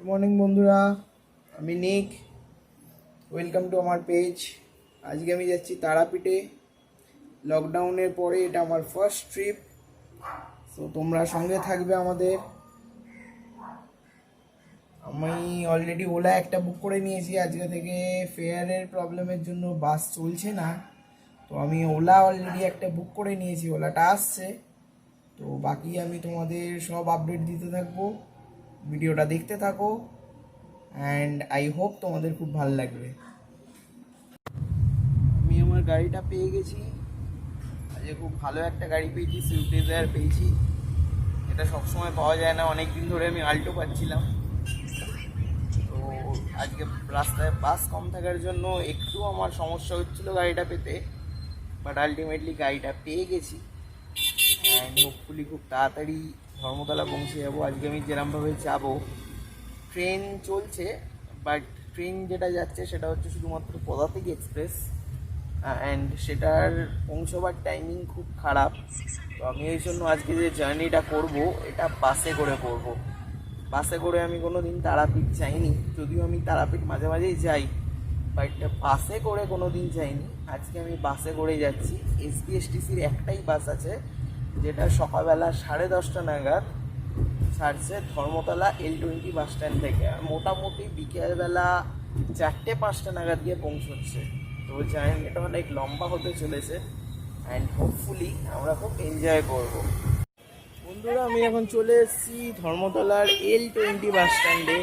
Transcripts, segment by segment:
Good morning বন্ধুরা, আমি নিক। ওয়েলকাম টু আমার পেজ। আজকে আমি যাচ্ছি তারাপীঠে। লকডাউনের পরে এটা আমার ফার্স্ট ট্রিপ। তো তোমরা সঙ্গে থাকবে আমাদের। আমি অলরেডি ওলা একটা বুক করে নিয়েছি। আজকে থেকে ফেয়ারের প্রবলেমের জন্য বাস চলছে না, তো আমি ওলা অলরেডি একটা বুক করে নিয়েছি। ওলাটা আসছে, তো বাকি আমি তোমাদের সব আপডেট দিতে থাকবো। ভিডিওটা দেখতে থাকো অ্যান্ড আই হোপ তোমাদের খুব ভালো লাগবে। আমি আমার গাড়িটা পেয়ে গেছি। আজকে খুব ভালো একটা গাড়ি পেয়েছি, সুইফট ডিজায়ার পেয়েছি। এটা সবসময় পাওয়া যায় না, অনেক দিন ধরে আমি আল্টো পাচ্ছিলাম। তো আজকে রাস্তায় বাস কম থাকার জন্য একটু আমার সমস্যা হচ্ছিল গাড়িটা পেতে, বাট আলটিমেটলি গাড়িটা পেয়ে গেছি অ্যান্ড হোপফুলি খুব তাড়াতাড়ি ধর্মতলা পৌঁছে যাবো। আজকে আমি যেরমভাবে যাবো, ট্রেন চলছে, বাট ট্রেন যেটা যাচ্ছে সেটা হচ্ছে শুধুমাত্র পদাতিক এক্সপ্রেস অ্যান্ড সেটার পৌঁছবার টাইমিং খুব খারাপ। তো আমি এই জন্য আজকে যে জার্নিটা করব এটা বাসে করে করব। বাসে করে আমি কোনো দিন তারাপীঠ যাইনি, যদিও আমি তারাপীঠ মাঝে মাঝেই যাই, বাট বাসে করে কোনো দিন যাইনি। আজকে আমি বাসে করে যাচ্ছি। এসবিএসটিসির একটাই বাস আছে যেটা সকালবেলা 10:30 নাগাদ ছাড়ছে ধর্মতলা L20 বাস স্ট্যান্ড থেকে, আর মোটামুটি বিকেলবেলা 4টে-5টা নাগাদ গিয়ে পৌঁছচ্ছে। তো জার্নিটা অনেক লম্বা হতে চলেছে অ্যান্ড হোপফুলি আমরা খুব এনজয় করব। বন্ধুরা, আমি এখন চলে এসেছি ধর্মতলার L20 বাস স্ট্যান্ডে।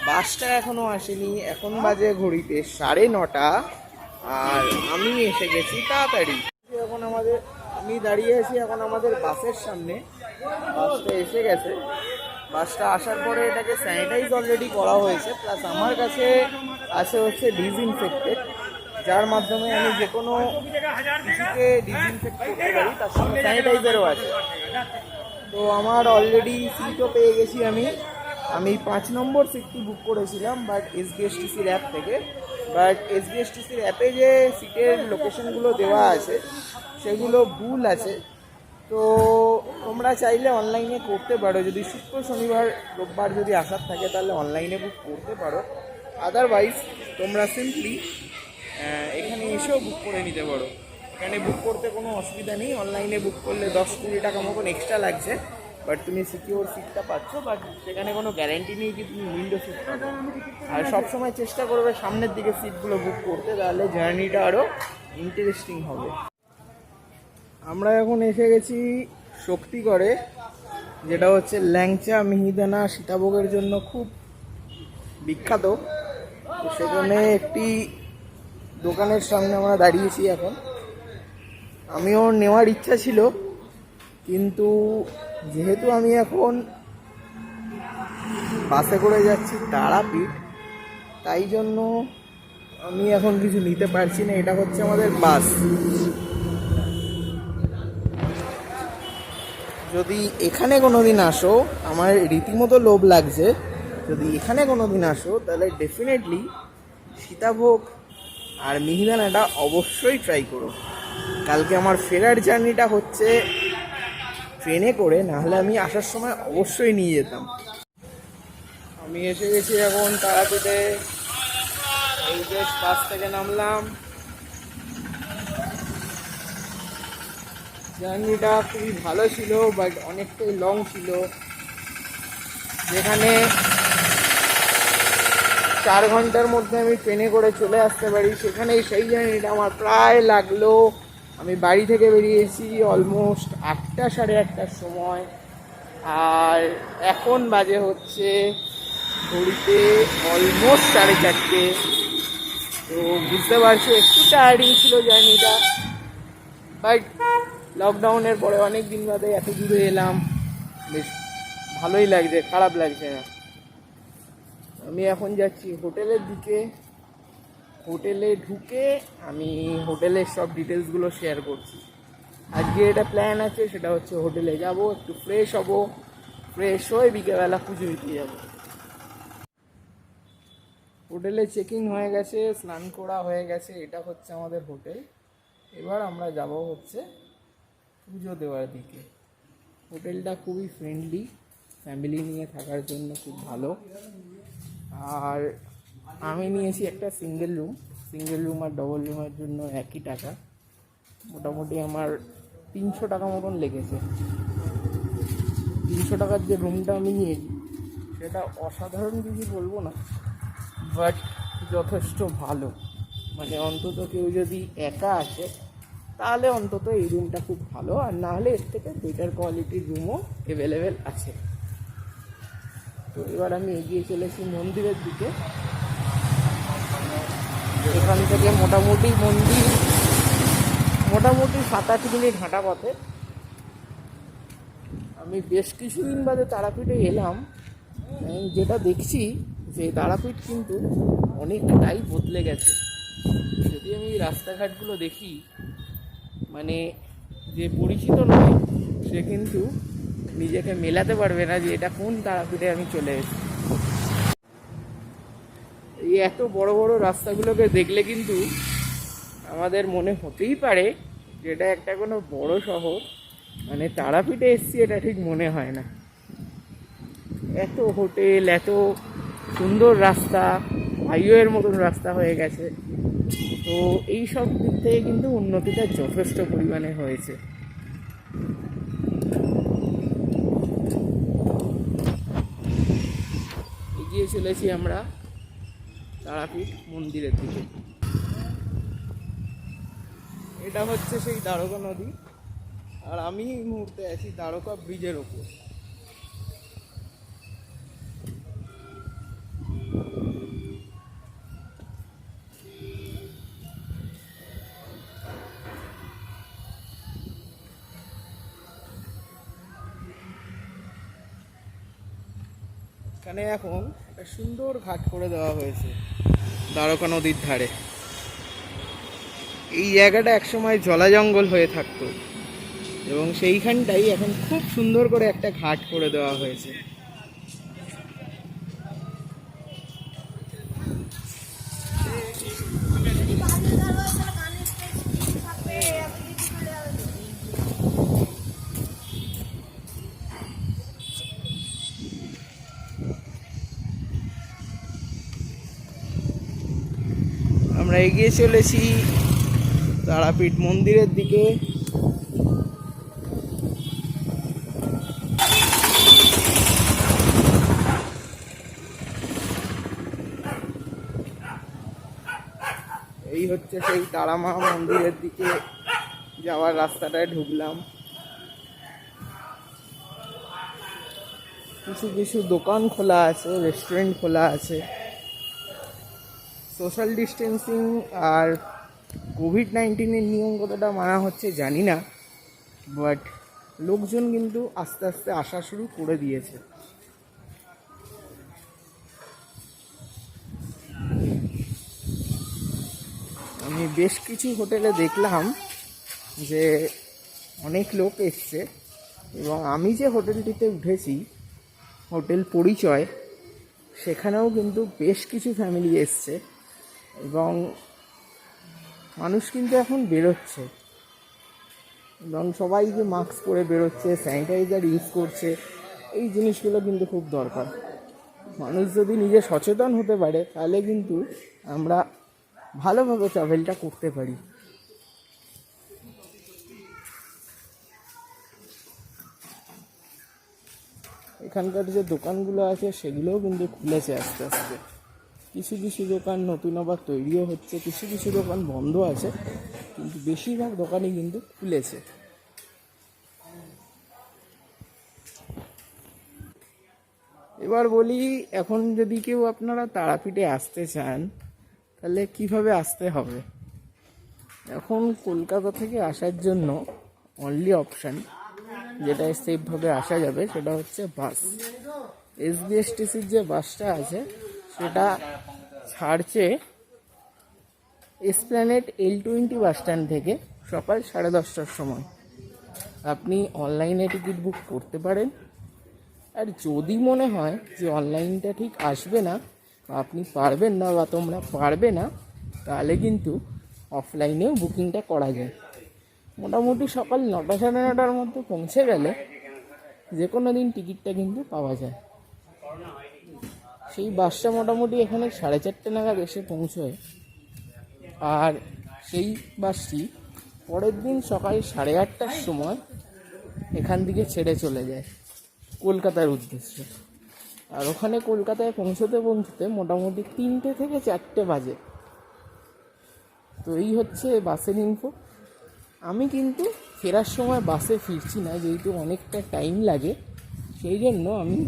বাসটা এখনও আসেনি, এখন বাজে ঘড়িতে 9:30 আর আমি এসে গেছি তাড়াতাড়ি। এখন আমি দাঁড়িয়ে আছি এখন আমাদের বাসের সামনে। বাসটা এসে গেছে। বাসটা আসার পরে এটাকে স্যানিটাইজ অলরেডি করা হয়েছে, প্লাস আমার কাছে হচ্ছে ডিসইনফেক্টেড, যার মাধ্যমে আমি যে কোনো কিছুকে ডিসইনফেক্ট করতে পারি। তার সঙ্গে স্যানিটাইজারও আছে। তো আমার অলরেডি সিটও পেয়ে গেছি। আমি 5 নম্বর সিটটি বুক করেছিলাম বাট এসবিএসটিসির অ্যাপ থেকে। বাট এসবিএসটিসির অ্যাপে যে সিটের লোকেশনগুলো দেওয়া আছে সেগুলো ভুল আছে। তো তোমরা চাইলে অনলাইনে করতে পারো, যদি শুক্র, শনিবার, রোববার যদি আসার থাকে তাহলে অনলাইনে বুক করতে পারো। আদারওয়াইজ তোমরা সিম্পলি এখানে এসেও বুক করে নিতে পারো। এখানে বুক করতে কোনো অসুবিধা নেই। অনলাইনে বুক করলে 10-20 টাকা মতন এক্সট্রা লাগছে, বাট তুমি সিকিউর সিটটা পাচ্ছ। বাট সেখানে কোনো গ্যারেন্টি নেই যে তুমি উইন্ডো সিট পাবে। আর সবসময় চেষ্টা করবে সামনের দিকে সিটগুলো বুক করতে, তাহলে জার্নিটা আরও ইন্টারেস্টিং হবে। আমরা এখন এসে গেছি শক্তিগড়ে, যেটা হচ্ছে ল্যাংচা মিহিদানা সীতাভোগের জন্য খুব বিখ্যাত। তো সেখানে একটি দোকানের সামনে আমরা দাঁড়িয়েছি এখন। আমিও নেওয়ার ইচ্ছা ছিল, কিন্তু যেহেতু আমি এখন বাসে করে যাচ্ছি তারাপীঠ, তাই জন্য আমি এখন কিছু নিতে পারছি না। এটা হচ্ছে আমাদের বাস। যদি এখানে কোনো দিন আসো, আমার রীতিমতো লোভ লাগছে, যদি এখানে কোনো দিন আসো তাহলে ডেফিনেটলি সীতাভোগ আর মিহিদানাটা অবশ্যই ট্রাই করো। কালকে আমার ফেরার জার্নিটা হচ্ছে ট্রেনে করে, নাহলে আমি আসার সময় অবশ্যই নিয়ে যেতাম। আমি এসে গেছি এখন তারাপীঠে। এই বেশ বাস থেকে নামলাম। জার্নিটা খুবই ভালো ছিল, বাট অনেকটাই লং ছিল। যেখানে 4 ঘন্টার মধ্যে আমি ট্রেনে করে চলে আসতে পারি, সেখানেই সেই জার্নিটা আমার প্রায় লাগলো। আমি বাড়ি থেকে বেরিয়েছি অলমোস্ট 8টা, 8:30টার সময়, আর এখন বাজে হচ্ছে ঘড়িতে অলমোস্ট 4:30। তো বুঝতে পারছো একটু টায়ার্ডিং ছিল জার্নিটা, বাট লকডাউনের পরে অনেক দিন বাদে এত দূরে এলাম, বেশ ভালোই লাগছে, খারাপ লাগছে না। আমি এখন যাচ্ছি হোটেলের দিকে। হোটেলে ঢুকে আমি হোটেলের সব ডিটেলসগুলো শেয়ার করছি। আজকে এটা প্ল্যান আছে, সেটা হচ্ছে হোটেলে যাব, একটু ফ্রেশ হব, ফ্রেশ হয়ে বিকেলবেলা পুজো দিতে যাব। হোটেলে চেকিং হয়ে গেছে, স্নান করা হয়ে গেছে। এটা হচ্ছে আমাদের হোটেল। এবার আমরা যাব হচ্ছে পুজো দেওয়ার দিকে। হোটেলটা খুবই ফ্রেন্ডলি, ফ্যামিলি নিয়ে থাকার জন্য খুব ভালো। আর আমি নিয়েছি একটা সিঙ্গেল রুম আর ডবল রুমের জন্য একই টাকা, মোটামুটি আমার 300 টাকা মতন লেগেছে। 300 টাকার যে রুমটা আমি নিয়েছি সেটা অসাধারণ কিছু বলবো না, বাট যথেষ্ট ভালো। মানে অন্তত কেউ যদি একা আসে তাহলে অন্তত এই রুমটা খুব ভালো, আর না হলে এর থেকে বেটার কোয়ালিটির রুমও অ্যাভেলেবেল আছে। তো এবার আমি এগিয়ে চলেছি মন্দিরের দিকে। এখান থেকে মোটামুটি 7-8 মিনিট হাঁটা পথে। আমি বেশ কিছুদিন বাদে তারাপীঠে এলাম, যেটা দেখছি যে তারাপীঠ কিন্তু অনেকটাই বদলে গেছে। যদি আমি রাস্তাঘাটগুলো দেখি, মানে যে পরিচিত নয় সে কিন্তু নিজেকে মেলাতে পারবে না যে এটা কোন তারাপীঠে আমি চলে এসেছি। এই এত বড় বড় রাস্তাগুলোকে দেখলে কিন্তু আমাদের মনে হতেই পারে যে এটা একটা কোনো বড় শহর, মানে তারাপীঠে এসেছি এটা ঠিক মনে হয় না। এত হোটেল, এত সুন্দর রাস্তা, হাইওয়ের মতন রাস্তা হয়ে গেছে। তো এই সব দিক থেকে কিন্তু উন্নতিটা যথেষ্ট পরিমাণে হয়েছে। এগিয়ে চলেছি আমরা তারাপীঠ মন্দিরের দিকে। এটা হচ্ছে সেই দ্বারকা নদী, আর আমি এই মুহূর্তে আছি দ্বারকা ব্রিজের ওপর। এখানে এখন একটা সুন্দর ঘাট করে দেওয়া হয়েছে দ্বারকা নদীর ধারে। এই জায়গাটা একসময় জলা জঙ্গল হয়ে থাকতো এবং সেইখানটাই এখন খুব সুন্দর করে একটা ঘাট করে দেওয়া হয়েছে। আমরা এগিয়ে চলেছি তারাপীঠ মন্দিরের দিকে। এই হচ্ছে সেই তারামা মন্দিরের দিকে যাওয়ার রাস্তাটায় ঢুকলাম। কিছু কিছু দোকান খোলা আছে, রেস্টুরেন্ট খোলা আছে। সোশ্যাল ডিস্টেন্সিং আর কোভিড-19-এর নিয়ম কতটা মানা হচ্ছে জানি না, বাট লোকজন কিন্তু আস্তে আস্তে আসা শুরু করে দিয়েছে। আমি বেশ কিছু হোটেলে দেখলাম যে অনেক লোক এসছে, এবং আমি যে হোটেলটিতে উঠেছি, হোটেল পরিচয়, সেখানেও কিন্তু বেশ কিছু ফ্যামিলি এসছে এবং মানুষ কিন্তু এখন বেরোচ্ছে এবং সবাই যে মাস্ক পরে বেরোচ্ছে, স্যানিটাইজার ইউজ করছে, এই জিনিসগুলো কিন্তু খুব দরকার। মানুষ যদি নিজে সচেতন হতে পারে তাহলে কিন্তু আমরা ভালোভাবে ট্রাভেলটা করতে পারি। এখানকার যে দোকানগুলো আছে সেগুলোও কিন্তু খুলেছে আস্তে আস্তে। কিছু কিছু দোকান নতুন আবার তৈরিও হচ্ছে, কিছু কিছু দোকান বন্ধ আছে, কিন্তু বেশিরভাগ দোকানই কিন্তু খুলেছে। এবার বলি, এখন যদি কেউ আপনারা তারাপীঠে আসতে চান তাহলে কিভাবে আসতে হবে? এখন কলকাতা থেকে আসার জন্য অনলি অপশান যেটা সেফভাবে আসা যাবে সেটা হচ্ছে বাস। এসবিএসটিসির যে বাসটা আছে সেটা ছাড়ছে এসপ্ল্যানেড L20 বাস স্ট্যান্ড থেকে সকাল 10:30টার সময়। আপনি অনলাইনে টিকিট বুক করতে পারেন, আর যদি মনে হয় যে অনলাইনটা ঠিক আসবে না বা আপনি পারবেন না বা তোমরা পারবে না, তাহলে কিন্তু অফলাইনেও বুকিংটা করা যায়। মোটামুটি সকাল 9টা 9:30টার মধ্যে পৌঁছে গেলে যে কোনো দিন টিকিটটা কিন্তু পাওয়া যায়। সেই বাসটা মোটামুটি এখানে 4:30 নাগাদ এসে পৌঁছয়। আর সেই বাসটি পরের দিন সকাল 8:30টার সময় এখান থেকে ছেড়ে চলে যায় কলকাতার উদ্দেশ্যে। আর ওখানে কলকাতায় পৌঁছতে পৌঁছতে মোটামুটি 3টে থেকে 4টে বাজে। তো এই হচ্ছে বাসের ইনফো। আমি কিন্তু ফেরার সময় বাসে ফিরছি না, যেহেতু অনেকটা টাইম লাগে। সেই জন্য আমি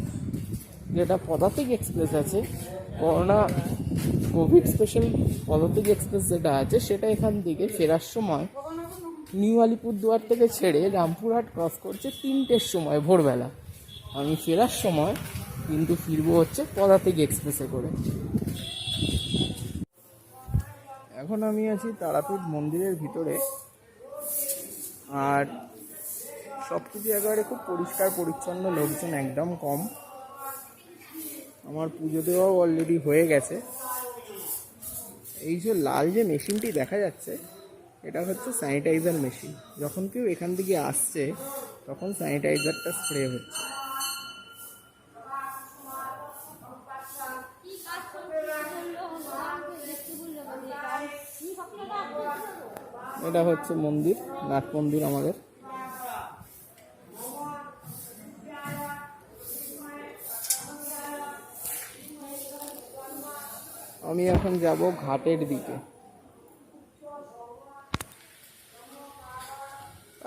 যেটা পদাতিক এক্সপ্রেস আছে, কোভিড স্পেশাল পদাতিক এক্সপ্রেস যেটা আছে, সেটা এখান থেকে ফেরার সময় নিউ আলিপুরদুয়ার থেকে ছেড়ে রামপুরহাট ক্রস করছে 3টের সময় ভোরবেলা। আমি ফেরার সময় কিন্তু ফিরবো হচ্ছে পদাতিক এক্সপ্রেসে করে। এখন আমি আছি তারাপীঠ মন্দিরের ভিতরে। আর সব কিছু একেবারে খুব পরিষ্কার পরিচ্ছন্ন, লোকজন একদম কম। আমার পুজো দেওয়াও অলরেডি হয়ে গেছে। এই যে লাল যে মেশিনটি দেখা যাচ্ছে, এটা হচ্ছে স্যানিটাইজার মেশিন। যখন কেউ এখান থেকে আসছে তখন স্যানিটাইজারটা স্প্রে হচ্ছে। এটা হচ্ছে মন্দির, নাট মন্দির আমাদের। আমি এখন যাব ঘাটের দিকে।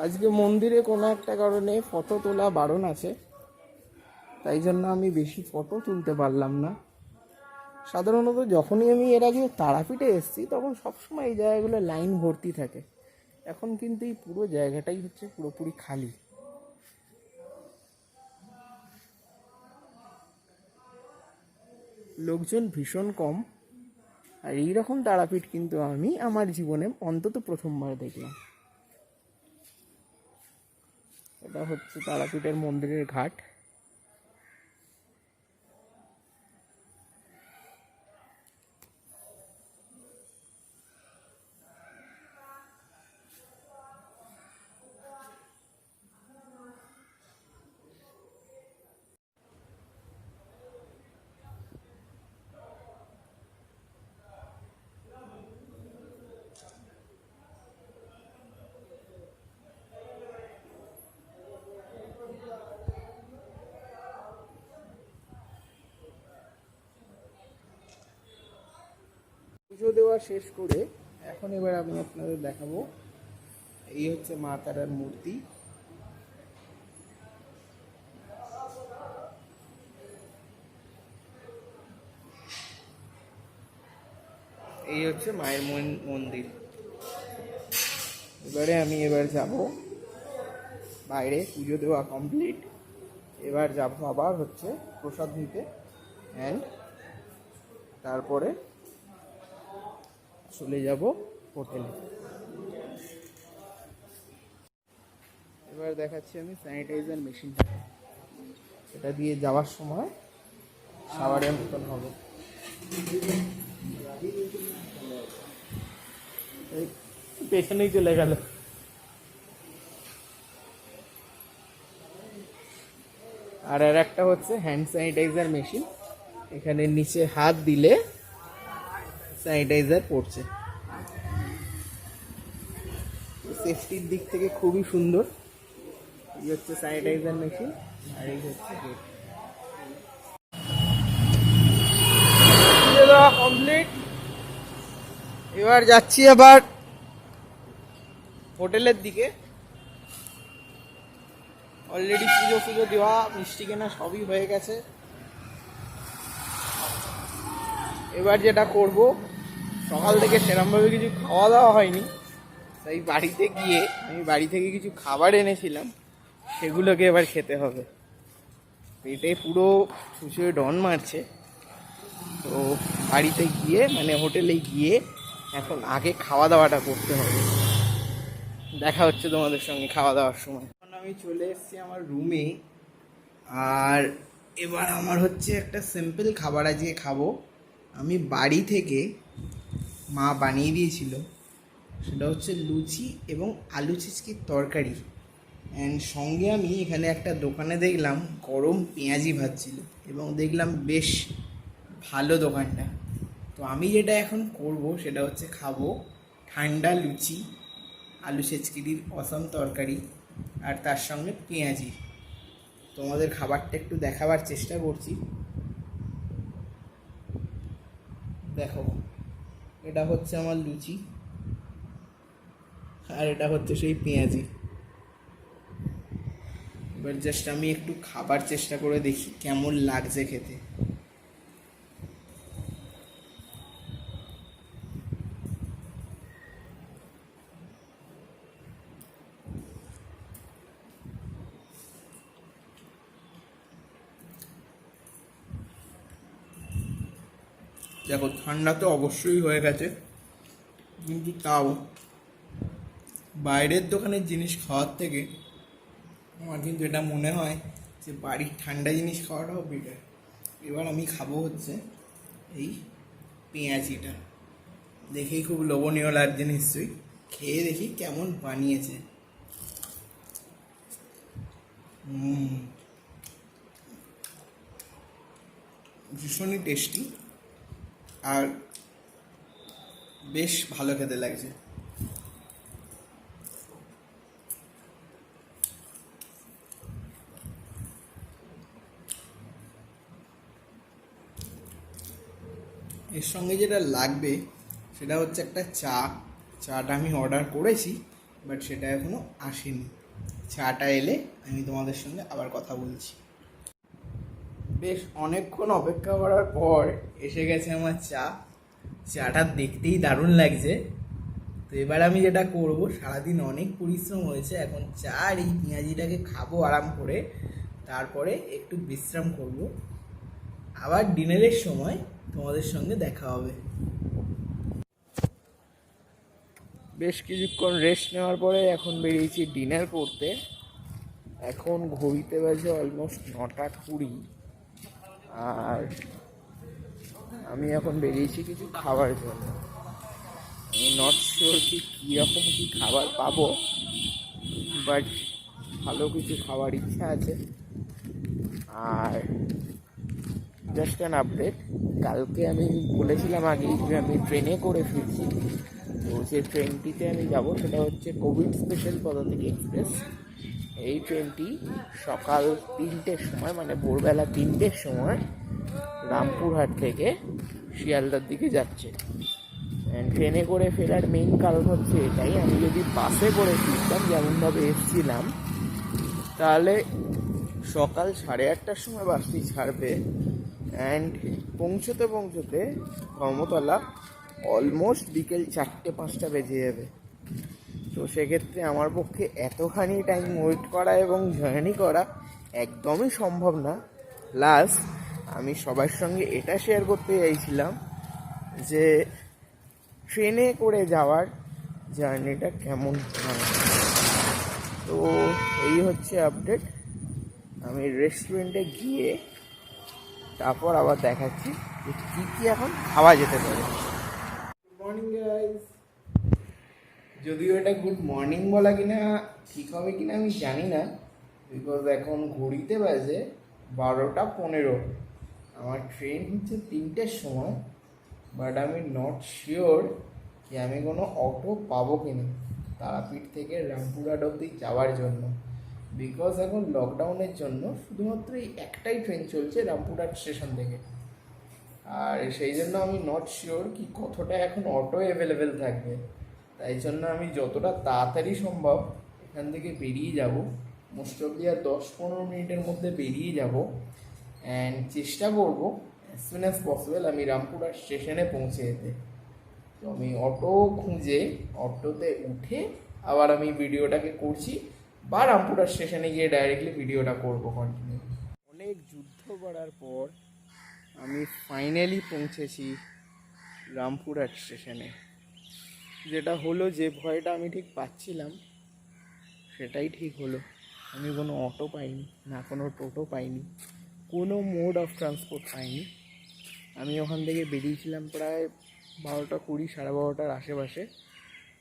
আজকে মন্দিরে কোনো একটা কারণে ফটো তোলা বারণ আছে, তাই জন্য আমি বেশি ফটো তুলতে পারলাম না। সাধারণত যখনই আমি এর আগে তারাপীঠে এসেছি তখন সবসময় এই জায়গাগুলো লাইন ভর্তি থাকে। এখন কিন্তু এই পুরো জায়গাটাই হচ্ছে পুরোপুরি খালি। লোকজন ভীষণ কম। আর এইরকম তারাপীঠ কিন্তু আমি আমার জীবনে অন্তত প্রথমবার দেখলাম। এটা হচ্ছে তারাপীঠের মন্দিরের ঘাট। পুজো দেওয়া শেষ করে এখন এবার আমি আপনাদের দেখাবো, এই হচ্ছে মা তারার মূর্তি। এই হচ্ছে মায়ের মন্দির। এবার যাব বাইরে, পুজো দেওয়া কমপ্লিট। এবার যাব আবার হচ্ছে প্রসাদ নিতে, অ্যান্ড তারপরে চলে যাব হোটেলে। এবার দেখাচ্ছি আমি স্যানিটাইজার মেশিনটা। এটা দিয়ে যাওয়ার সময় সাবারের মতন হবে। পেছনেই চলে গেল। আর একটা হচ্ছে হ্যান্ড স্যানিটাইজার মেশিন। এখানে নিচে হাত দিলে স্যানিটাইজার পড়ছে। সেফটির দিক থেকে খুবই সুন্দর। এই হচ্ছে স্যানিটাইজার মেশিন, আর এই হচ্ছে গেট। কমপ্লিট। এবার যাচ্ছি আবার হোটেলের দিকে। অলরেডি পুজো দেওয়া, মিষ্টি কেনা সবই হয়ে গেছে। এবার যেটা করব, সকাল থেকে সেরকমভাবে কিছু খাওয়া দাওয়া হয়নি, তাই আমি বাড়ি থেকে কিছু খাবার এনেছিলাম, সেগুলোকে এবার খেতে হবে। পেটে পুরো শুষে ডন মারছে। তো বাড়িতে গিয়ে মানে হোটেলে গিয়ে এখন আগে খাওয়া দাওয়াটা করতে হবে। দেখা হচ্ছে তোমাদের সঙ্গে খাওয়া দাওয়ার সময়। এখন আমি চলে এসেছি আমার রুমে। আর এবার আমার হচ্ছে একটা সিম্পল খাবার আজকে খাবো। আমি বাড়ি থেকে মা বানিয়ে দিয়েছিল, সেটা হচ্ছে লুচি এবং আলু চিচকির তরকারি। অ্যান্ড সঙ্গে আমি এখানে একটা দোকানে দেখলাম গরম পেঁয়াজি ভাজছিল, এবং দেখলাম বেশ ভালো দোকানটা। তো আমি যেটা এখন করব সেটা হচ্ছে খাবো ঠান্ডা লুচি, আলু সেচকিরির অসম তরকারি, আর তার সঙ্গে পেঁয়াজি। তোমাদের খাবারটা একটু দেখাবার চেষ্টা করছি। দেখো, এটা হচ্ছে আমার লুচি, আর এটা হচ্ছে সেই পেঁয়াজি। এবার জাস্ট আমি একটু খাবার চেষ্টা করে দেখি কেমন লাগছে খেতে। দেখো, ঠান্ডা তো অবশ্যই হয়ে গেছে, কিন্তু তাও বাইরের দোকানের জিনিস খাওয়ার থেকে আমার কিন্তু এটা মনে হয় যে বাড়ির ঠান্ডা জিনিস খাওয়াটাও বেটার। এবার আমি খাবো হচ্ছে এই পেঁয়াজিটা। দেখেই খুব লোভনীয় লাগছে, নিশ্চয়ই খেয়ে দেখি কেমন বানিয়েছে। ভীষণই টেস্টি আর বেশ ভালো খেতে লাগছে। এর সঙ্গে যেটা লাগবে সেটা হচ্ছে একটা চা। চাটা আমি অর্ডার করেছি, বাট সেটা এখনও আসেনি। চাটা এলে আমি তোমাদের সঙ্গে আবার কথা বলছি। বেশ অনেকক্ষণ অপেক্ষা করার পর এসে গেছে আমার চা। চাটা দেখতেই দারুণ লাগছে। তো এবার আমি যেটা করব, সারাদিন অনেক পরিশ্রম হয়েছে, এখন চা আর এই পেঁয়াজিটাকে খাবো আরাম করে, তারপরে একটু বিশ্রাম করব। আবার ডিনারের সময় তোমাদের সঙ্গে দেখা হবে। বেশ কিছুক্ষণ রেস্ট নেওয়ার পরে এখন বেরিয়েছি ডিনার করতে। এখন ঘড়িতে বাজে অলমোস্ট 9:20, আর আমি এখন বেরিয়েছি কিছু খাবার জন্য। আমি নট শিওর কি কীরকম কী খাবার পাবো, বাট ভালো কিছু খাবার ইচ্ছা আছে। আর জাস্ট অ্যান আপডেট, কালকে আমি বলেছিলাম আগেই যে আমি ট্রেনে করে ফিরছি। তো যে ট্রেনটিতে আমি যাব সেটা হচ্ছে কোভিড স্পেশাল পদাতিক এক্সপ্রেস। এই ট্রেনটি সকাল 3টের সময়, মানে ভোরবেলা 3টের সময় রামপুরহাট থেকে শিয়ালদার দিকে যাচ্ছে। ট্রেনে করে ফেরার মেইন কারণ হচ্ছে এটাই, আমি যদি বাসে করে ফিরতাম যেমনভাবে এসেছিলাম, তাহলে সকাল 8:30টার সময় বাসটি ছাড়বে, অ্যান্ড পৌঁছতে পৌঁছতে ধর্মতলা অলমোস্ট বিকেল 4-5টা বেজে যাবে। তো সেক্ষেত্রে আমার পক্ষে এতখানি টাইম ওয়েট করা এবং জার্নি করা একদমই সম্ভব না। প্লাস আমি সবার সঙ্গে এটা শেয়ার করতে চাইছিলাম যে ট্রেনে করে যাওয়ার জার্নিটা কেমন হয়। তো এই হচ্ছে আপডেট। আমি রেস্টুরেন্টে গিয়ে তারপর আবার দেখাচ্ছি যে কী কী এখন খাওয়া যেতে পারে। Good morning guys. যদিও এটা গুড মর্নিং বলা কিনা ঠিক হবে কিনা আমি জানি না, বিকজ এখন ঘড়িতে বাজে 12:15। আমার ট্রেন হচ্ছে 3টের সময়, বাট আমি নট শিওর যে আমি কোনো অটো পাবো কিনা তারাপীঠ থেকে রামপুরহাট অবধি যাওয়ার জন্য। বিকজ এখন লকডাউনের জন্য শুধুমাত্র এই একটাই ট্রেন চলছে রামপুরহাট স্টেশন থেকে, আর সেই জন্য আমি নট শিওর কি কতটা এখন অটো অ্যাভেলেবেল থাকবে। তাই জন্য আমি যতটা তাড়াতাড়ি সম্ভব এখান থেকে বেরিয়ে যাব, মোস্ট অফলি আর 10-15 মিনিটের মধ্যে বেরিয়ে যাব, অ্যান্ড চেষ্টা করব অ্যাজ সুন অ্যাজ পসিবল আমি রামপুরহাট স্টেশনে পৌঁছে যেতে। তো আমি অটো খুঁজে অটোতে উঠে আবার আমি ভিডিওটাকে করছি, বা রামপুরহাট স্টেশনে গিয়ে ডাইরেক্টলি ভিডিওটা করবো কন্টিনিউ। অনেক যুদ্ধ করার পর আমি ফাইনালি পৌঁছেছি রামপুরহাট স্টেশনে। যেটা হলো, যে ভয়টা আমি ঠিক পাচ্ছিলাম সেটাই ঠিক হলো। আমি কোনো অটো পাইনি, না কোনো টোটো পাইনি, কোনো মোড অফ ট্রান্সপোর্ট পাইনি। আমি ওখান থেকে বেরিয়েছিলাম প্রায় 12:20, 12:30টার আশেপাশে,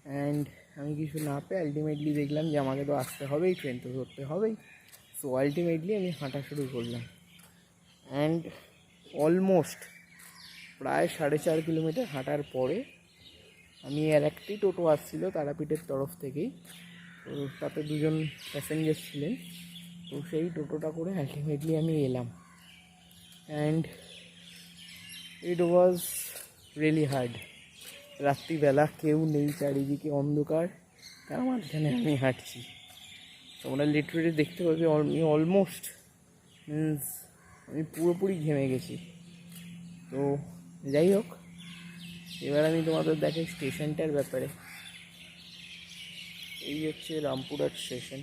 অ্যান্ড আমি কিছু না পেয়ে আলটিমেটলি দেখলাম যে আমাকে তো আসতে হবেই, ট্রেন তো ধরতে হবেই। সো আলটিমেটলি আমি হাঁটা শুরু করলাম, অ্যান্ড অলমোস্ট প্রায় 4.5 কিলোমিটার হাঁটার পরে আমি আর একটি টোটো আসছিল তারাপীঠের তরফ থেকেই, তো তাতে দুজন প্যাসেঞ্জার ছিলেন। তো সেই টোটোটা করে আলটিমেটলি আমি এলাম, and it was really hard. রাত্রিবেলা কেউ নেই, চারিদিকে অন্ধকার, তার মাঝখানে আমি হাঁটছি। তোমরা লিটারেলি দেখতে পাবে আমি অলমোস্ট মিন্স আমি পুরোপুরি ঘেমে গেছি। তো যাই হোক, এবার আমি তোমাদের দেখাই স্টেশনটার ব্যাপারে। এই হচ্ছে রামপুরহাট স্টেশন।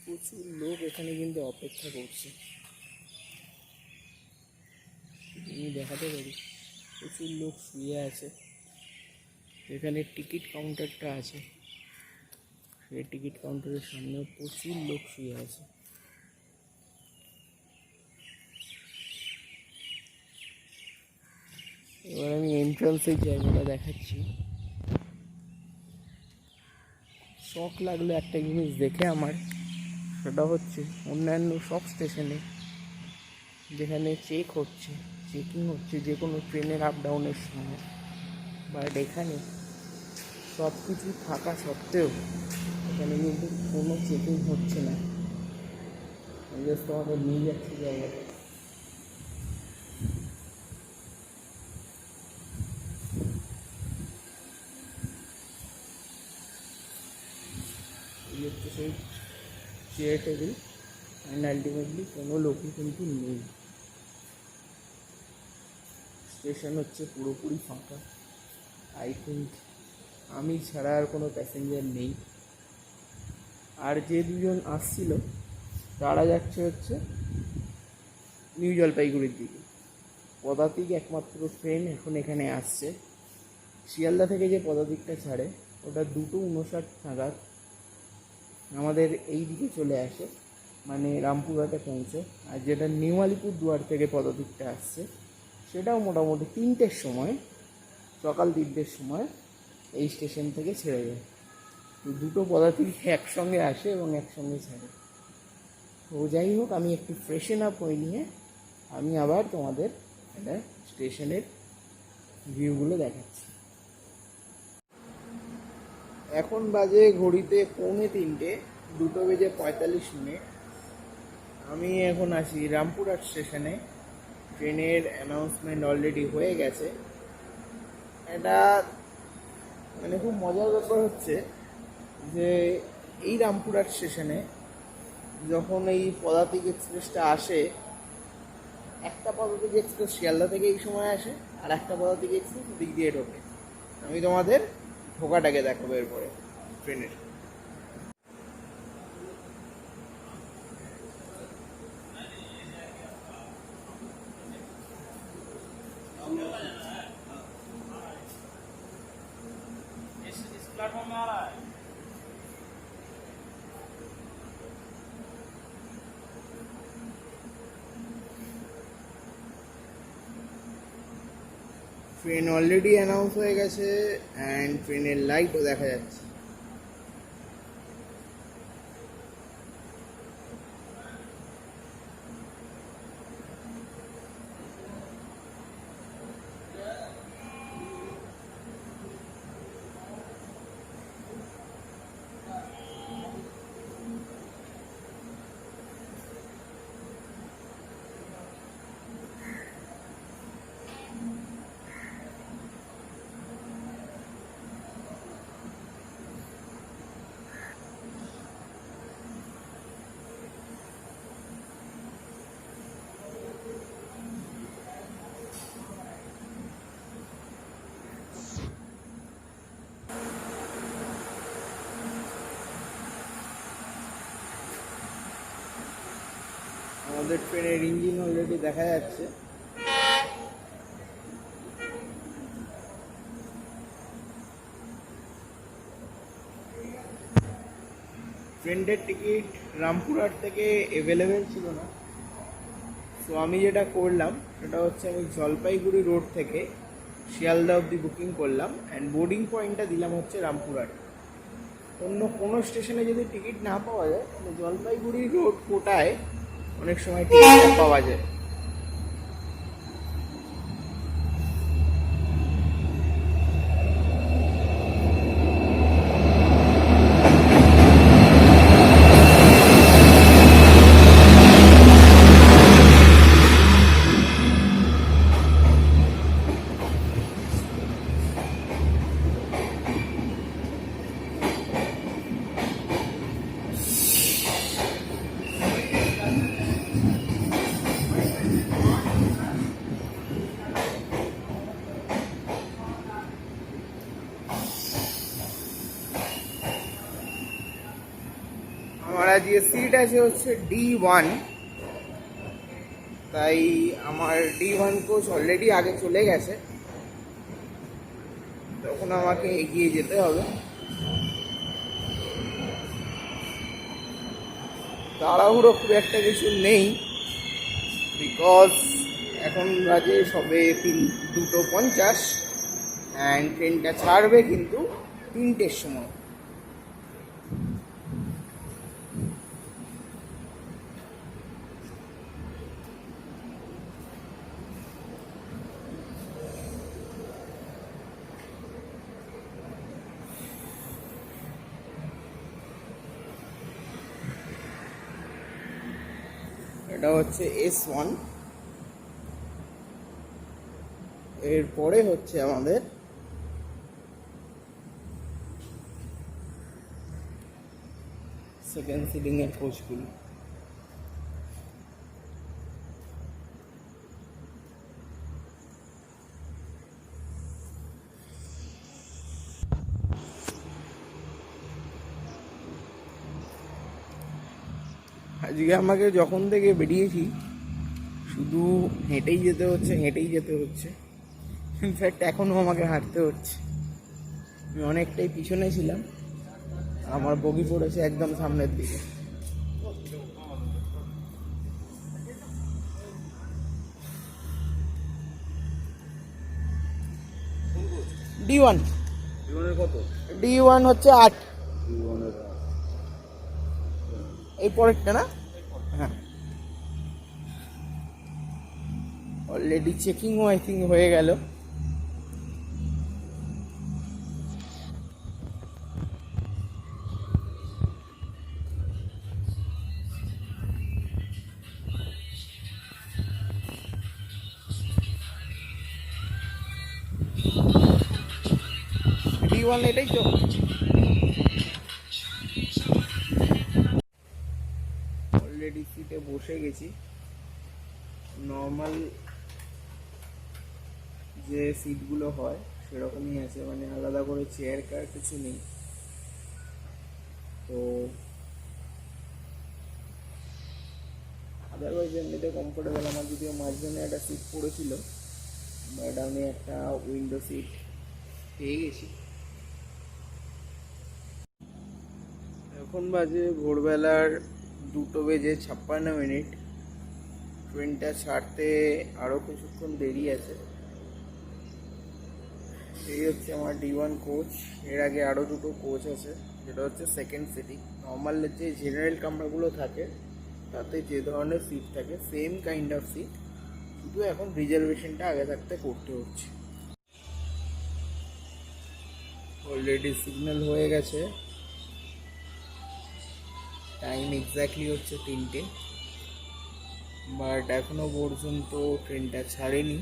প্রচুর লোক এখানে কিন্তু অপেক্ষা করছে, আমি দেখাতে পারি। প্রচুর লোক শুয়ে আছে। এখানে টিকিট কাউন্টারটা আছে, সেই টিকিট কাউন্টারের সামনে প্রচুর লোক শুয়ে আছে। এবার আমি এন্ট্রান্সের জায়গাটা দেখাচ্ছি। শখ লাগলো একটা জিনিস দেখে আমার, সেটা হচ্ছে অন্যান্য সব স্টেশনে যেখানে চেকিং হচ্ছে যে কোনো ট্রেনের আপ ডাউনের সময়, বাট এখানে সব কিছু থাকা সত্ত্বেও এখানে কিন্তু কোনো চেকিং হচ্ছে না। আমি জাস্ট তোমাদের নিয়ে যাচ্ছি জায়গাটা। এই হচ্ছে সেই চেয়ার টেবিল, অ্যান্ড আলটিমেটলি কোনো লোকই কিন্তু নেই। স্টেশন হচ্ছে পুরোপুরি ফাঁকা। আই থিঙ্ক আমি ছাড়া আর কোনো প্যাসেঞ্জার নেই। আর যে দুজন আসছিল তারা যাচ্ছে হচ্ছে নিউ জলপাইগুড়ির দিকে। পদাতিক একমাত্র ট্রেন এখন এখানে আসছে। শিয়ালদা থেকে যে পদাতিকটা ছাড়ে ওটা 2:59 নাগাদ আমাদের এই দিকে চলে আসে, মানে রামপুরহাটে পৌঁছে। আর যেটা নিউ আলিপুরদুয়ার থেকে পদাতিকটা আসছে সেটাও মোটামুটি 3টের সময়, সকাল 3টের সময় এই স্টেশন থেকে ছেড়ে যায়। তো দুটো পদাতিক একসঙ্গে আসে এবং একসঙ্গে ছাড়ে। তো যাই হোক, আমি একটু ফ্রেশন আপ হয়ে নিয়ে আমি আবার তোমাদের একটা স্টেশনের ভিউগুলো দেখাচ্ছি। এখন বাজে ঘড়িতে 2:45, 2:45। আমি এখন আছি রামপুরহাট স্টেশনে। ট্রেনের অ্যানাউন্সমেন্ট অলরেডি হয়ে গেছে। এটা মানে খুব মজার ব্যাপার হচ্ছে যে এই রামপুরহাট স্টেশনে যখন এই পদাতিক এক্সপ্রেসটা আসে, একটা পদাতিক এক্সপ্রেস শিয়ালদা থেকে এই সময় আসে, আর একটা পদাতিক এক্সপ্রেস দিক দিয়ে ঢোকে। আমি তোমাদের ঢোকাটাকে দেখাবো এরপরে ট্রেনের। ট্রেন অলরেডি অ্যানাউন্স হয়ে গেছে, অ্যান্ড ট্রেনের লাইটও দেখা যাচ্ছে। আমাদের ট্রেনের ইঞ্জিন অলরেডি দেখা যাচ্ছে। ট্রেনের টিকিট রামপুরহাট থেকে অ্যাভেলেবেল ছিল না। তো আমি যেটা করলাম সেটা হচ্ছে আমি জলপাইগুড়ি রোড থেকে শিয়ালদা অবধি বুকিং করলাম, অ্যান্ড বোর্ডিং পয়েন্টটা দিলাম হচ্ছে রামপুরহাট। অন্য কোনো স্টেশনে যদি টিকিট না পাওয়া যায় তাহলে জলপাইগুড়ি রোড কোটায় অনেক সময় টিকিটটা পাওয়া যায়। আমার আজকে সিট আছে হচ্ছে D1, তাই আমার D1 কোচ অলরেডি আগে চলে গেছে, তখন আমাকে এগিয়ে যেতে হবে। তাড়াহুড়ো খুব একটা কিছু নেই, বিকজ এখন বাজে সবে 2:50 অ্যান্ড ট্রেনটা ছাড়বে কিন্তু 3টের সময়। এটা হচ্ছে S1, এরপরে হচ্ছে আমাদের সেকেন্ড সিটিং এর কোচগুলো। আজকে আমাকে যখন থেকে বেরিয়েছি শুধু হেঁটেই যেতে হচ্ছে। ইনফ্যাক্ট এখনও আমাকে হাঁটতে হচ্ছে। আমি অনেকটাই পিছনে ছিলাম, আমার বগি পড়েছে একদম সামনের দিকে। D1 কত? D1 হচ্ছে 8, এই পরেরটা না? হ্যাঁ, অলরেডি চেকিংও আই থিঙ্ক হয়ে গেল। D1 এটাই তো। অলরেডি সিটে বসে গেছি। নর্মাল যে সিটগুলো হয় সেরকমই আছে, মানে আলাদা করে চেয়ার কার কিছু নেই। তো আদারওয়াইজ এমনিতে কমফোর্টেবল। আমার যদিও মাঝখানে একটা সিট পড়েছিল, বাট আমি একটা উইন্ডো সিট পেয়ে গেছি। এখন বাজে ভোরবেলার 2:56। ট্রেনটা ছাড়তে আরও কিছুক্ষণ দেরি আছে। এই হচ্ছে আমার D1 কোচ। এর আগে আরও দুটো কোচ আছে, যেটা হচ্ছে সেকেন্ড সিটিং। নর্মাল যে জেনারেল কামরাগুলো থাকে তাতে যে ধরনের সিট থাকে সেম কাইন্ড অফ সিট, শুধু এখন রিজার্ভেশনটা আগে থাকতে করতে হচ্ছে। অলরেডি সিগন্যাল হয়ে গেছে, টাইম এক্স্যাক্টলি হচ্ছে 3টে, বাট এখনো পর্যন্ত ট্রেনটা ছাড়েনি।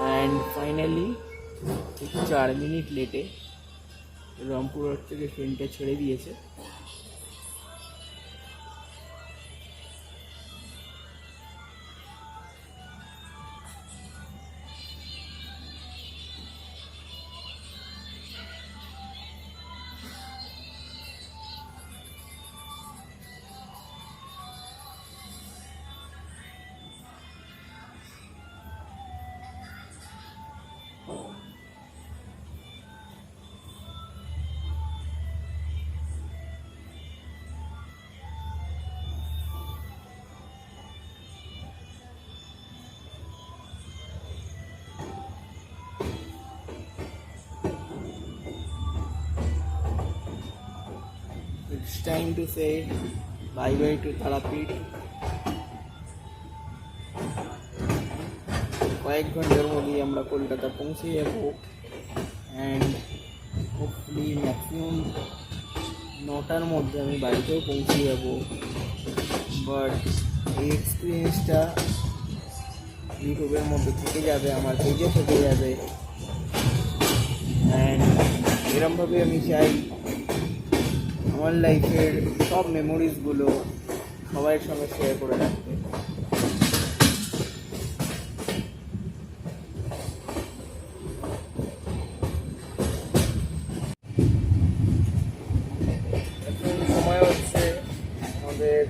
অ্যান্ড ফাইনালি 4 মিনিট লেটে রামপুরহাট থেকে ট্রেনটা ছেড়ে দিয়েছে। It's time to say bye bye to Tarapit. কয়েক ঘন্টার মধ্যেই আমরা কলকাতা পৌঁছে যাব, অ্যান্ড হোপফুলি ম্যাক্সিমাম 9টার মধ্যে আমি বাড়িতেও পৌঁছে যাব। বাট এই এক্সপিরিয়েন্সটা ইউটিউবের মধ্যে থেকে যাবে, আমার পেজে থেকে যাবে, অ্যান্ড এরমভাবে আমি চাই আমার লাইফের সব মেমোরিজগুলো সবাইয়ের সঙ্গে শেয়ার করে রাখতে। এখন সময় হচ্ছে আমাদের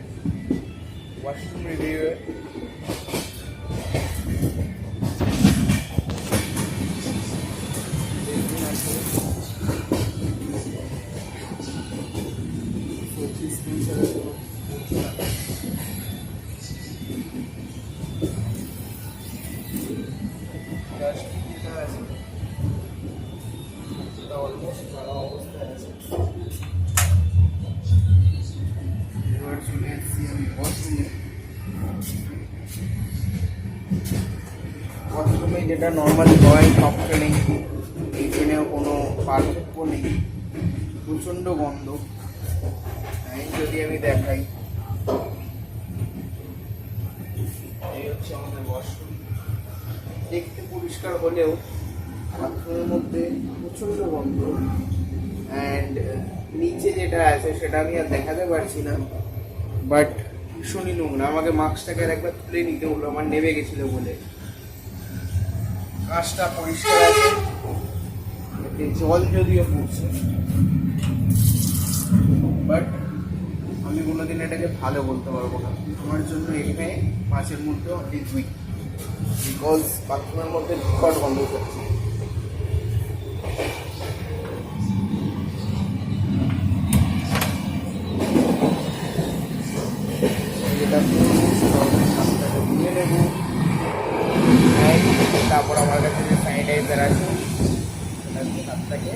ওয়াশরুম রিভিউ। অলমোস্ট ভালো অবস্থায় আছে। এবার চলে এসেছি আমি ওয়াশরুমে। ওয়াশরুমে যেটা নর্মালি হয় সব ট্রেনেই, এই ট্রেনেও কোনো পার্থক্য নেই, প্রচণ্ড গন্ধ। যদি আমি দেখাই, এই হচ্ছে আমাদের ওয়াশরুম। দেখতে পরিষ্কার হলেও বাথরুমের মধ্যে প্রচণ্ড গন্ধ। অ্যান্ড নিচে যেটা আছে সেটা আমি আর দেখাতে পারছি না, বাট ভীষণই নোংরা। আমাকে মাস্কটাকে আর একবার তুলে নিতে হলো, আমার নেমে গেছিলো বলে। কাজটা পরিষ্কার আছে, এতে জল যদিও পড়ছে, বাট আমি কোনোদিন এটাকে ভালো বলতে পারবো না। আমার জন্য এখানে মাছের মধ্যে লিকুইড, বিকজ বাথরুমের মধ্যে বিকট গন্ধ করছে। ধুয়ে নেব, তারপর আমার কাছে যে স্যানিটাইজার আছে সেটা দিয়ে হাতটাকে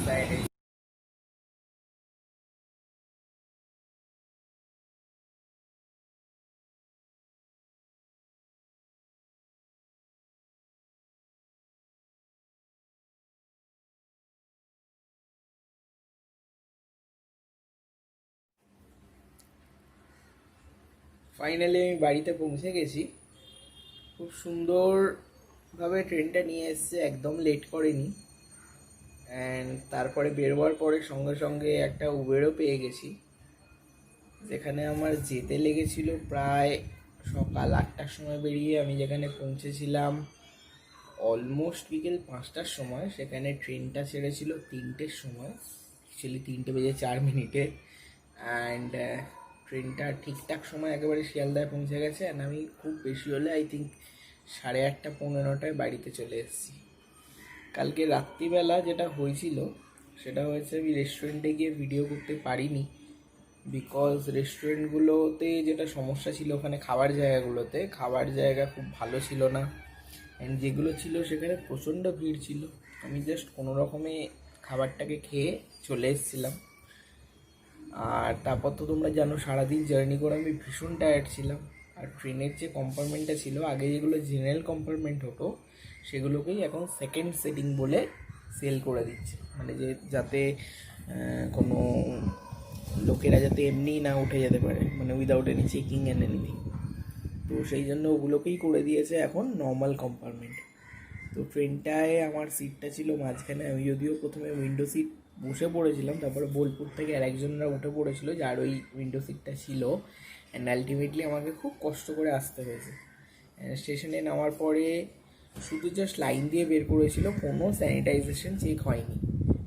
স্যানিটাইজ। ফাইনালি আমি বাড়িতে পৌঁছে গেছি। খুব সুন্দরভাবে ট্রেনটা নিয়ে এসছে, একদম লেট করেনি। অ্যান্ড তারপরে বেরোবার পরে সঙ্গে সঙ্গে একটা উবেরও পেয়ে গেছি, যেখানে আমার যেতে লেগেছিল প্রায় সকাল 8টার সময় বেরিয়ে আমি যেখানে পৌঁছেছিলাম অলমোস্ট বিকেল 5টার সময়। সেখানে ট্রেনটা ছেড়েছিল 3টের সময়, অ্যাকচুয়ালি 3:04। অ্যান্ড ট্রেনটা ঠিকঠাক সময় একেবারে শিয়ালদায় পৌঁছে গেছে। অ্যান্ড আমি খুব বেশি হলে আই থিঙ্ক 8:30 15টায় বাড়িতে চলে এসেছি। কালকে রাত্রিবেলা যেটা হয়েছিল সেটা হয়েছে, আমি রেস্টুরেন্টে গিয়ে ভিডিও করতে পারিনি, বিকজ রেস্টুরেন্টগুলোতে যেটা সমস্যা ছিল, ওখানে খাবার জায়গা খুব ভালো ছিল না। অ্যান্ড যেগুলো ছিল সেখানে প্রচণ্ড ভিড় ছিল। আমি জাস্ট কোনো রকমে খাবারটাকে খেয়ে চলে এসেছিলাম। আর তারপর তো তোমরা জানো সারাদিন জার্নি করে আমি ভীষণ টায়ার্ড ছিলাম। আর ট্রেনের যে কম্পার্টমেন্টটা ছিল, আগে যেগুলো জেনারেল কম্পার্টমেন্ট হতো সেগুলোকেই এখন সেকেন্ড সিটিং বলে সেল করে দিচ্ছে, মানে যে যাতে কোনো লোকেরা যাতে এমনিই না উঠে যেতে পারে, মানে without any checking and anything. তো সেই জন্য ওগুলোকেই করে দিয়েছে এখন নর্মাল কম্পার্টমেন্ট। তো ট্রেনটায় আমার সিটটা ছিল মাঝখানে। আমি যদিও প্রথমে উইন্ডো সিট বসে পড়েছিলাম, তারপরে বোলপুর থেকে আরেকজনরা উঠে পড়েছিল যার ওই উইন্ডো সিটটা ছিল। অ্যান্ড আলটিমেটলি আমাকে খুব কষ্ট করে আসতে হয়েছে। স্টেশনে নামার পরে শুধু জাস্ট লাইন দিয়ে বের করেছিল, কোনো স্যানিটাইজেশন চেক হয়নি।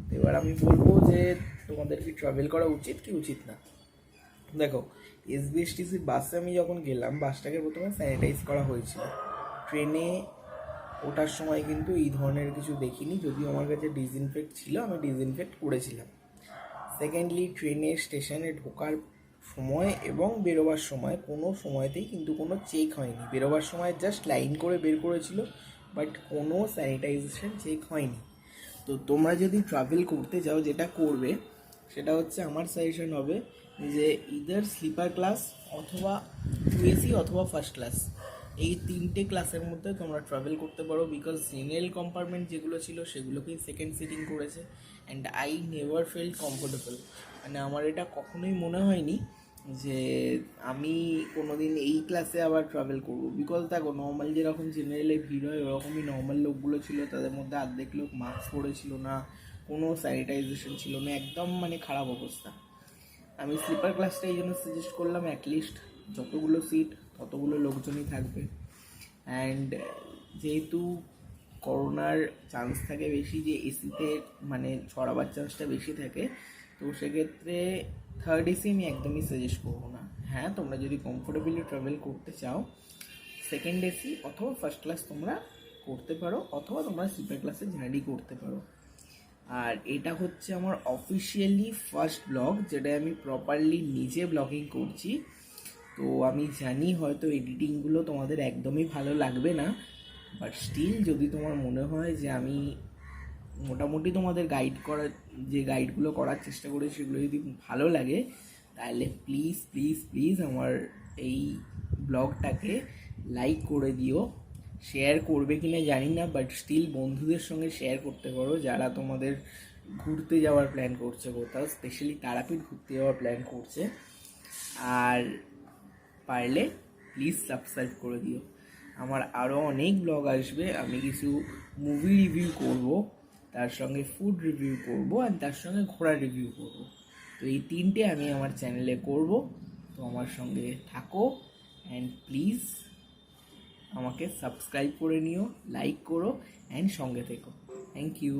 তো এবার আমি বলবো যে তোমাদের কি ট্রাভেল করা উচিত কি উচিত না। দেখো, এসবিএসটিসি বাসে আমি যখন গেলাম, বাসটাকে প্রথমে স্যানিটাইজ করা হয়েছিল। ট্রেনে ওঠার সময় কিন্তু এই ধরনের কিছু দেখিনি, যদিও আমার কাছে ডিসইনফেক্ট ছিল, আমি ডিসইনফেক্ট করেছিলাম। সেকেন্ডলি, ট্রেনে স্টেশনে ঢোকার সময় এবং বেরোবার সময় কোনো সময়তেই কিন্তু কোনো চেক হয়নি। বেরোবার সময় জাস্ট লাইন করে বের করেছিল, বাট কোনো স্যানিটাইজেশন চেক হয়নি। তো তোমরা যদি ট্রাভেল করতে যাও, যেটা করবে সেটা হচ্ছে, আমার সাজেশন হবে যে ইদার স্লিপার ক্লাস অথবা এসি অথবা ফার্স্ট ক্লাস, এই 3টে ক্লাসের মধ্যে তোমরা ট্রাভেল করতে পারো। বিকজ জেনারেল কম্পার্টমেন্ট যেগুলো ছিল সেগুলোকেই সেকেন্ড সিটিং করেছে। And I never felt comfortable, মানে আমার এটা কখনোই মনে হয়নি যে আমি কোনোদিন এই ক্লাসে আবার ট্রাভেল করবো। বিকজ দেখো, নর্মাল যেরকম জেনারেলে ভিড় হয় ওরকমই নর্মাল লোকগুলো ছিল, তাদের মধ্যে অর্ধেক লোক মাস্ক পরেছিল না, কোনো স্যানিটাইজেশন ছিল না, একদম মানে খারাপ অবস্থা। আমি স্লিপার ক্লাসটা এই জন্য সাজেস্ট করলাম, অ্যাটলিস্ট যতগুলো সিট ততগুলো লোকজনই থাকবে। অ্যান্ড যেহেতু করোনার চান্স থাকে বেশি, যে এসিতে মানে ছড়াবার চান্সটা বেশি থাকে, তো সেক্ষেত্রে থার্ড এসি আমি একদমই সাজেস্ট করবো না। হ্যাঁ, তোমরা যদি কমফোর্টেবলি ট্রাভেল করতে চাও, সেকেন্ড এসি অথবা ফার্স্ট ক্লাস তোমরা করতে পারো, অথবা তোমরা স্লিপার ক্লাসে জার্নি করতে পারো। আর এটা হচ্ছে আমার অফিসিয়ালি ফার্স্ট ব্লগ, যেটা আমি প্রপারলি নিজে ব্লগিং করছি। তো আমি জানি হয়তো এডিটিংগুলো তোমাদের একদমই ভালো লাগবে না, বাট স্টিল যদি তোমার মনে হয় যে আমি মোটামুটি তোমাদের গাইড করার, যে গাইডগুলো করার চেষ্টা করি সেগুলো যদি ভালো লাগে, তাহলে প্লিজ প্লিজ প্লিজ আমার এই ব্লগটাকে লাইক করে দিও। শেয়ার করবে কিনা জানি না, বাট স্টিল বন্ধুদের সঙ্গে শেয়ার করতে পারো যারা তোমাদের ঘুরতে যাওয়ার প্ল্যান করছে কোথাও, স্পেশালি তারাপীঠ ঘুরতে যাওয়ার প্ল্যান করছে। আর পারলে প্লিজ সাবস্ক্রাইব করে দিও। আমার আরও অনেক ব্লগ আসবে, আমি কিছু মুভি রিভিউ করব, তার সঙ্গে ফুড রিভিউ করব, আর তার সঙ্গে ঘোড়া রিভিউ করব। তো এই তিনটে আমি আমার চ্যানেলে করব। তো আমার সঙ্গে থাকো, অ্যান্ড প্লিজ আমাকে সাবস্ক্রাইব করে নিও, লাইক করো, অ্যান্ড সঙ্গে থেকো। Thank you.